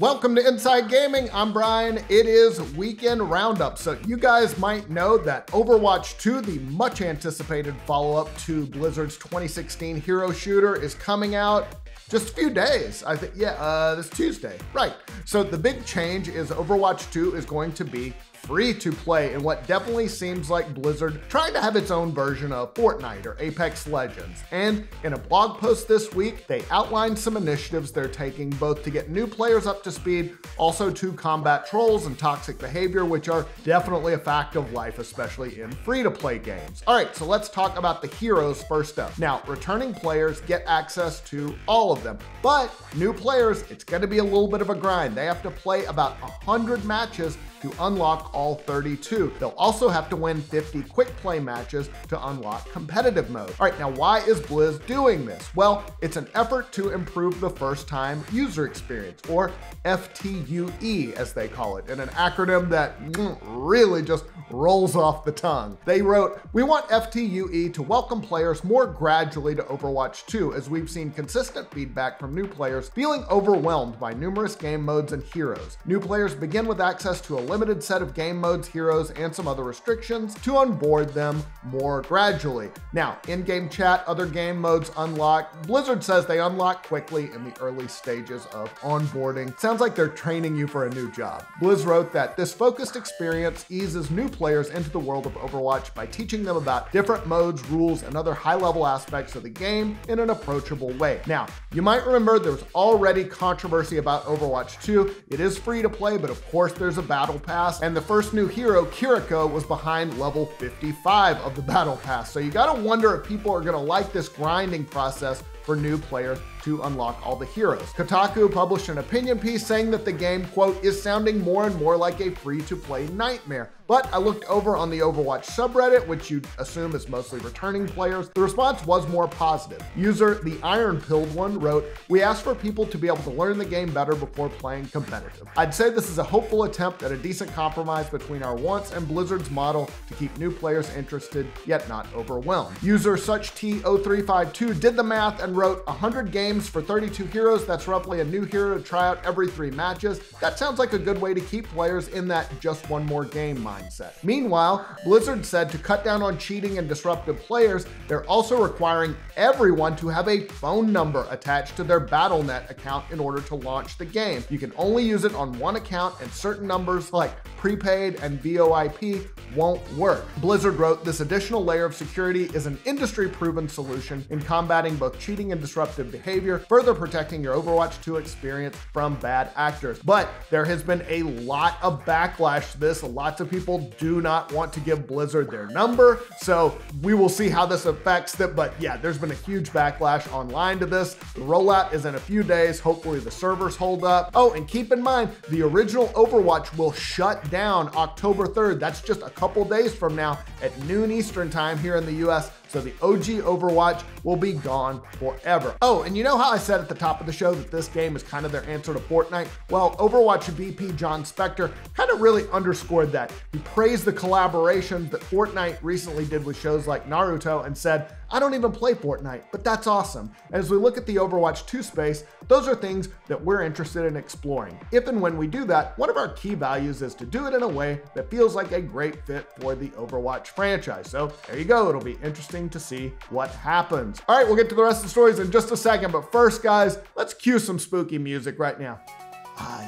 Welcome to Inside Gaming. I'm Brian. It is weekend roundup. So you guys might know that Overwatch 2, the much anticipated follow-up to Blizzard's 2016 hero shooter, is coming out just a few days. I think, this Tuesday, right. So the big change is Overwatch 2 is going to be free to play in what definitely seems like Blizzard trying to have its own version of Fortnite or Apex Legends. And in a blog post this week, they outlined some initiatives they're taking both to get new players up to speed, also to combat trolls and toxic behavior, which are definitely a fact of life, especially in free-to-play games. All right, so let's talk about the heroes first up. Now, returning players get access to all of them, but new players, it's gonna be a little bit of a grind. They have to play about 100 matches to unlock all 32. They'll also have to win 50 quick play matches to unlock competitive mode. All right, now why is Blizz doing this? Well, it's an effort to improve the first time user experience, or FTUE as they call it, in an acronym that really just rolls off the tongue. They wrote, "We want FTUE to welcome players more gradually to Overwatch 2, as we've seen consistent feedback from new players feeling overwhelmed by numerous game modes and heroes. New players begin with access to a limited set of game modes, heroes, and some other restrictions to onboard them more gradually." Now, in-game chat, other game modes unlock. Blizzard says they unlock quickly in the early stages of onboarding. Sounds like they're training you for a new job. Blizz wrote that this focused experience eases new players into the world of Overwatch by teaching them about different modes, rules, and other high-level aspects of the game in an approachable way. Now, you might remember there was already controversy about Overwatch 2. It is free to play, but of course there's a battle pass, and the first new hero, Kiriko, was behind level 55 of the battle pass. So you gotta wonder if people are gonna like this grinding process for new players to unlock all the heroes. Kotaku published an opinion piece saying that the game, quote, is sounding more and more like a free-to-play nightmare. But I looked over on the Overwatch subreddit, which you'd assume is mostly returning players. The response was more positive. User The Iron Pilled One wrote, "We asked for people to be able to learn the game better before playing competitive. I'd say this is a hopeful attempt at a decent compromise between our wants and Blizzard's model to keep new players interested, yet not overwhelmed." User Such T0352 did the math and wrote, 100 games for 32 heroes, that's roughly a new hero to try out every 3 matches. That sounds like a good way to keep players in that just one more game mindset. Meanwhile, Blizzard said to cut down on cheating and disruptive players, they're also requiring everyone to have a phone number attached to their Battle.net account in order to launch the game. You can only use it on one account, and certain numbers like prepaid and VoIP won't work. Blizzard wrote, "This additional layer of security is an industry-proven solution in combating both cheating and disruptive behavior, further protecting your Overwatch 2 experience from bad actors." But there has been a lot of backlash to this. Lots of people do not want to give Blizzard their number, so we will see how this affects them. But yeah, there's been a huge backlash online to this. The rollout is in a few days. Hopefully the servers hold up. Oh, and keep in mind, the original Overwatch will shut down October 3rd. That's just a couple days from now at noon Eastern time here in the US. So the OG Overwatch will be gone forever. Oh, and you know how I said at the top of the show that this game is kind of their answer to Fortnite? Well, Overwatch VP John Spector kind of really underscored that. He praised the collaborations that Fortnite recently did with shows like Naruto and said, "I don't even play Fortnite, but that's awesome." As we look at the Overwatch 2 space, those are things that we're interested in exploring. If and when we do that, one of our key values is to do it in a way that feels like a great fit for the Overwatch franchise. So there you go. It'll be interesting to see what happens. All right, we'll get to the rest of the stories in just a second, but first, guys, let's cue some spooky music right now.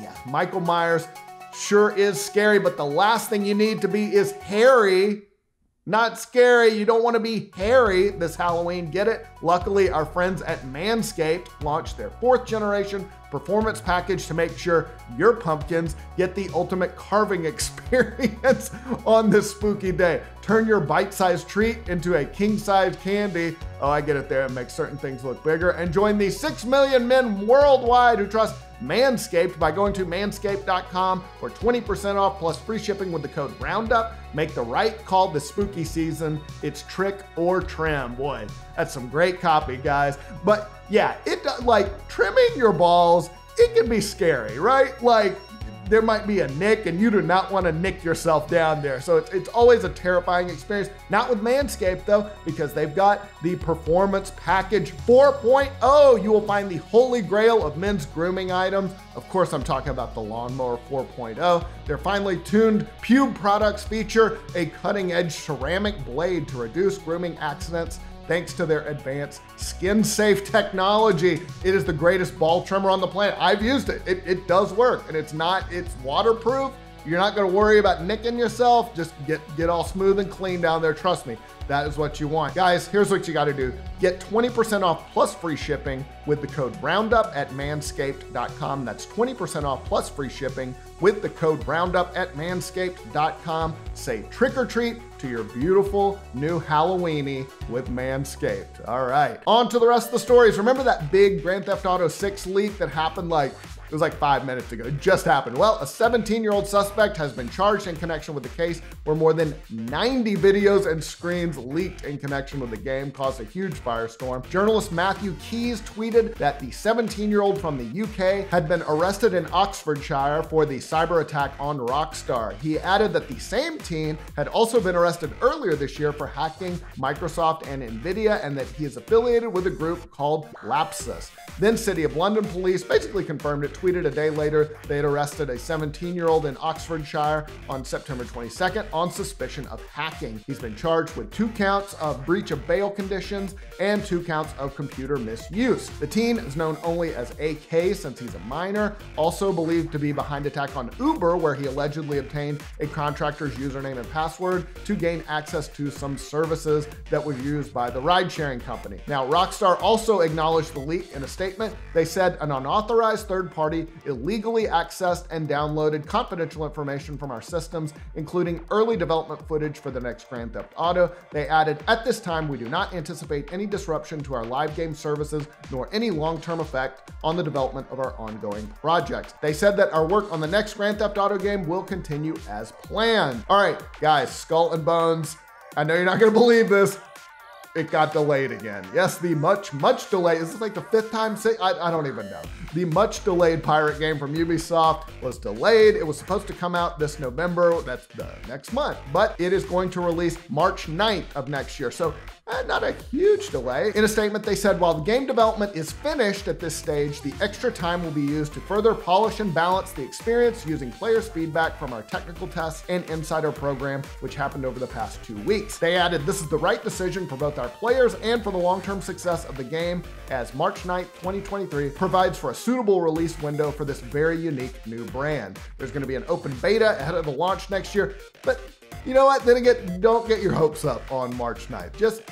Yeah, Michael Myers sure is scary, but the last thing you need to be is hairy. Not scary. You don't want to be hairy this Halloween. Get it? Luckily, our friends at Manscaped launched their 4th generation performance package to make sure your pumpkins get the ultimate carving experience on this spooky day. Turn your bite-sized treat into a king-sized candy. Oh, I get it there. It makes certain things look bigger. And join the 6 million men worldwide who trust Manscaped by going to manscaped.com for 20% off plus free shipping with the code Roundup. Make the right call this spooky season. It's trick or trim. Boy, that's some great copy, guys. But yeah, like trimming your balls, it can be scary, right? Like there might be a nick, and you do not want to nick yourself down there. So it's always a terrifying experience. Not with Manscaped though, because they've got the Performance Package 4.0. You will find the holy grail of men's grooming items. Of course, I'm talking about the Lawnmower 4.0. Their finely tuned pube products feature a cutting-edge ceramic blade to reduce grooming accidents thanks to their advanced skin-safe technology. It is the greatest ball trimmer on the planet. I've used it. It does work, and it's waterproof. You're not gonna worry about nicking yourself. Just get all smooth and clean down there. Trust me, that is what you want. Guys, here's what you gotta do. Get 20% off plus free shipping with the code Roundup at manscaped.com. That's 20% off plus free shipping with the code Roundup at manscaped.com. Say trick or treat to your beautiful new Halloweeny with Manscaped. All right, on to the rest of the stories. Remember that big Grand Theft Auto 6 leak that happened it was like 5 minutes ago. It just happened. Well, a 17-year-old suspect has been charged in connection with the case where more than 90 videos and screens leaked in connection with the game, caused a huge firestorm. Journalist Matthew Keys tweeted that the 17-year-old from the UK had been arrested in Oxfordshire for the cyber attack on Rockstar. He added that the same teen had also been arrested earlier this year for hacking Microsoft and Nvidia, and that he is affiliated with a group called Lapsus. Then City of London police basically confirmed it, tweeted a day later they had arrested a 17-year-old in Oxfordshire on September 22nd on suspicion of hacking. He's been charged with 2 counts of breach of bail conditions and 2 counts of computer misuse. The teen is known only as AK since he's a minor, also believed to be behind attack on Uber, where he allegedly obtained a contractor's username and password to gain access to some services that were used by the ride-sharing company. Now, Rockstar also acknowledged the leak in a statement. They said an unauthorized third party illegally accessed and downloaded confidential information from our systems, including early development footage for the next Grand Theft Auto. They added, at this time, we do not anticipate any disruption to our live game services, nor any long-term effect on the development of our ongoing projects. They said that our work on the next Grand Theft Auto game will continue as planned. All right, guys, Skull and Bones, I know you're not gonna believe this. It got delayed again. Yes, the much delayed, is this like the 5th time? I don't even know. The much delayed pirate game from Ubisoft was delayed. It was supposed to come out this November, that's the next month, but it is going to release March 9th of next year. So not a huge delay. In a statement, they said, while the game development is finished at this stage, the extra time will be used to further polish and balance the experience using players' feedback from our technical tests and insider program, which happened over the past 2 weeks. They added, this is the right decision for both our players and for the long-term success of the game, as March 9th, 2023 provides for a suitable release window for this very unique new brand. There's going to be an open beta ahead of the launch next year, but you know what? Then again, don't get your hopes up on March 9th. Just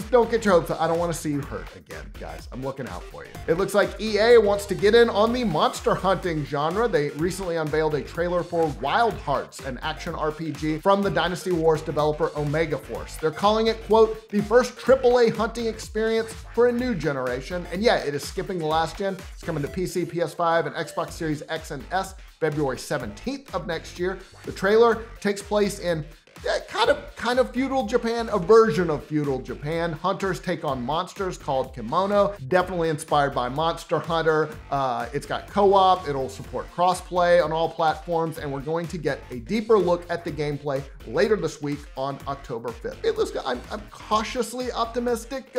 don't get your hopes up. I don't want to see you hurt again, guys. I'm looking out for you. It looks like EA wants to get in on the monster hunting genre. They recently unveiled a trailer for Wild Hearts, an action RPG from the Dynasty Wars developer Omega Force. They're calling it, quote, the first AAA hunting experience for a new generation. And yeah, it is skipping the last gen. It's coming to PC, PS5, and Xbox Series X and S February 17th of next year. The trailer takes place in kind of feudal Japan, a version of feudal Japan. Hunters take on monsters called kimono, definitely inspired by Monster Hunter. It's got co-op, it'll support crossplay on all platforms, and we're going to get a deeper look at the gameplay later this week on October 5th. It looks good. I'm cautiously optimistic,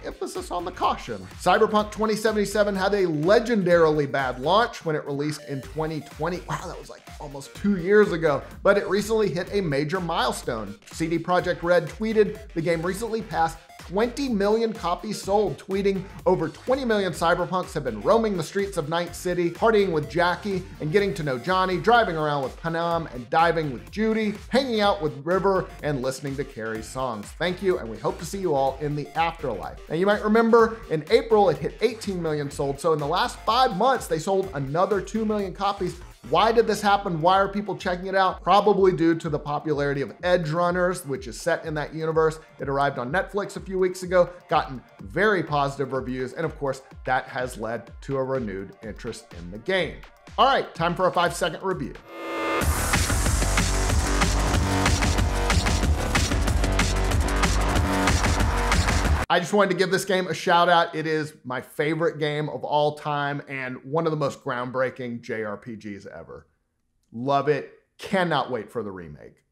emphasis on the caution. Cyberpunk 2077 had a legendarily bad launch when it released in 2020. Wow, that was like almost 2 years ago, but it recently hit a major milestone. CD Projekt Red tweeted the game recently passed 20 million copies sold, tweeting over 20 million cyberpunks have been roaming the streets of Night City, partying with Jackie and getting to know Johnny, driving around with Panam and diving with Judy, hanging out with River and listening to Carrie's songs. Thank you, and we hope to see you all in the afterlife. Now you might remember in April it hit 18 million sold, so in the last 5 months they sold another 2 million copies. Why did this happen? Why are people checking it out? Probably due to the popularity of Edgerunners, which is set in that universe. It arrived on Netflix a few weeks ago, gotten very positive reviews, and of course, that has led to a renewed interest in the game. All right, time for a 5-second review. I just wanted to give this game a shout out. It is my favorite game of all time and one of the most groundbreaking JRPGs ever. Love it. Cannot wait for the remake.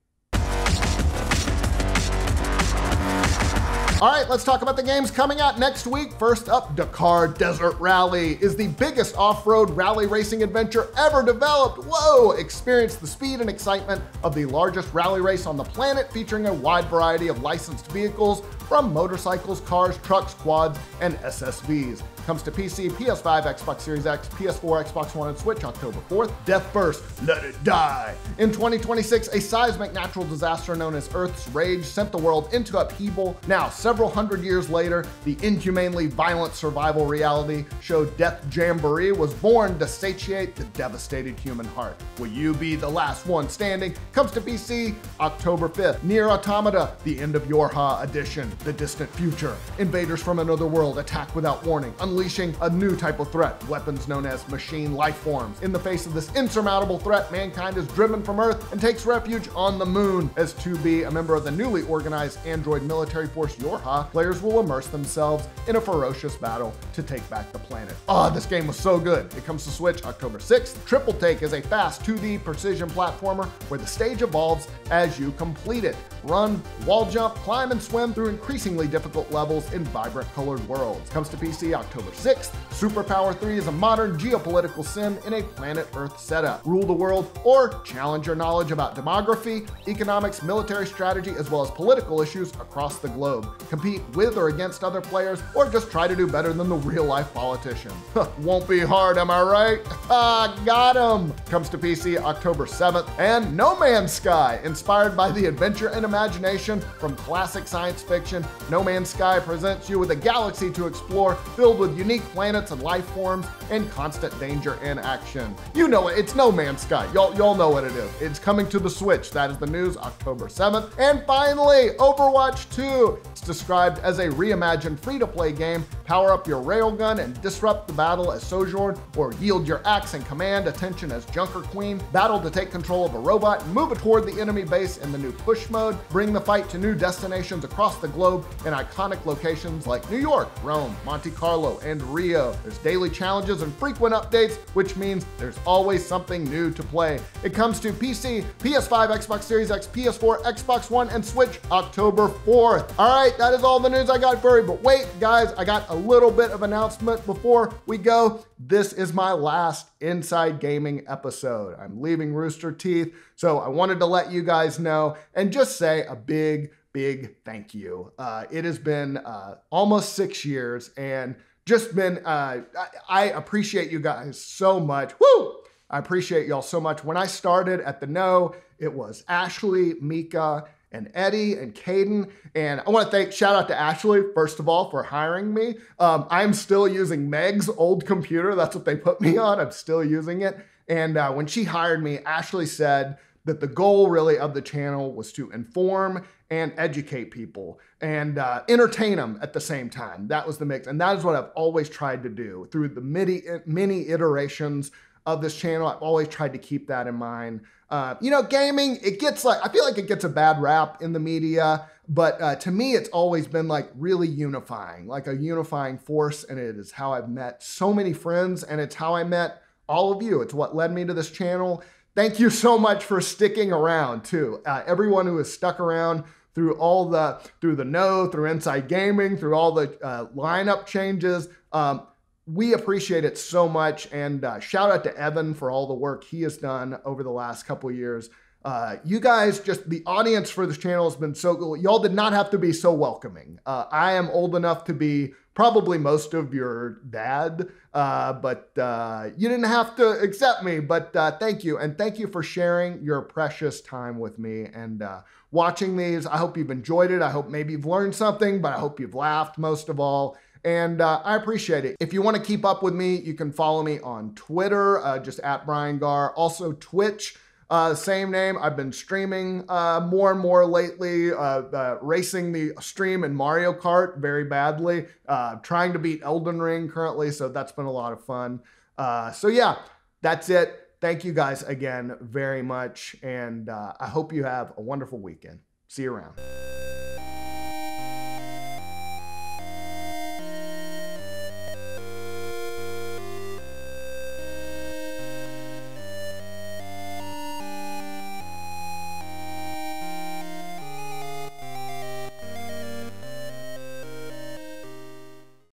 All right, let's talk about the games coming out next week. First up, Dakar Desert Rally is the biggest off-road rally racing adventure ever developed. Whoa! Experience the speed and excitement of the largest rally race on the planet, featuring a wide variety of licensed vehicles from motorcycles, cars, trucks, quads, and SSVs. Comes to PC, PS5, Xbox Series X, PS4, Xbox One, and Switch October 4th. Death Burst, Let It Die. In 2026, a seismic natural disaster known as Earth's Rage sent the world into upheaval. Now, several hundred years later, the inhumanely violent survival reality show Death Jamboree was born to satiate the devastated human heart. Will you be the last one standing? Comes to PC October 5th. Neir Automata, the End of Yorha edition. The distant future. Invaders from another world attack without warning, unleashing a new type of threat, weapons known as machine life forms. In the face of this insurmountable threat, mankind is driven from Earth and takes refuge on the moon. As to be a member of the newly organized android military force Yorha, players will immerse themselves in a ferocious battle to take back the planet. Oh, this game was so good. It comes to Switch October 6th. Triple Take is a fast 2D precision platformer where the stage evolves as you complete it. Run, wall jump, climb, and swim through increasingly difficult levels in vibrant colored worlds. Comes to PC October 6th. Superpower 3 is a modern geopolitical sim in a planet Earth setup. Rule the world or challenge your knowledge about demography, economics, military strategy, as well as political issues across the globe. Compete with or against other players, or just try to do better than the real-life politician. Won't be hard, am I right? Got him! Comes to PC October 7th. And No Man's Sky, inspired by the adventure and imagination from classic science fiction, No Man's Sky presents you with a galaxy to explore filled with unique planets and life forms and constant danger and action. You know it, it's No Man's Sky. Y'all know what it is. It's coming to the Switch. That is the news, October 7th. And finally, Overwatch 2. It's described as a reimagined free-to-play game. Power up your railgun and disrupt the battle as Sojourn, or wield your axe and command attention as Junker Queen. Battle to take control of a robot and move it toward the enemy base in the new push mode. Bring the fight to new destinations across the globe in iconic locations like New York, Rome, Monte Carlo, and Rio. There's daily challenges and frequent updates, which means there's always something new to play. It comes to PC, PS5, Xbox Series X, PS4, Xbox One, and Switch October 4th. All right, that is all the news I got for you, but wait, guys, I got a little bit of announcement before we go. This is my last Inside Gaming episode. I'm leaving Rooster Teeth, so I wanted to let you guys know and just say a big thank you. It has been almost 6 years and just been, I appreciate you guys so much. Woo! I appreciate y'all so much. When I started at The Know, it was Ashley, Mika, and Eddie and Caden. And I want to shout out to Ashley, first of all, for hiring me. I'm still using Meg's old computer. That's what they put me on. I'm still using it. And when she hired me, Ashley said that the goal really of the channel was to inform and educate people and entertain them at the same time. That was the mix. And that is what I've always tried to do through the many iterations of this channel. I've always tried to keep that in mind. You know, gaming, I feel like it gets a bad rap in the media, but to me, it's always been like really unifying, like a unifying force. And it is how I've met so many friends, and it's how I met all of you. It's what led me to this channel. Thank you so much for sticking around too. Everyone who has stuck around through through The Know, through Inside Gaming, through all the lineup changes. We appreciate it so much, and shout out to Evan for all the work he has done over the last couple of years. You guys, just the audience for this channel has been so cool. Y'all did not have to be so welcoming. I am old enough to be probably most of your dad, but you didn't have to accept me, but thank you. And thank you for sharing your precious time with me and watching these. I hope you've enjoyed it. I hope maybe you've learned something, but I hope you've laughed most of all. And I appreciate it. If you want to keep up with me, you can follow me on Twitter, just at Brian Gar. Also Twitch, same name. I've been streaming more and more lately, racing the stream in Mario Kart very badly, trying to beat Elden Ring currently, so that's been a lot of fun. So yeah, that's it. Thank you guys again very much, and I hope you have a wonderful weekend. See you around.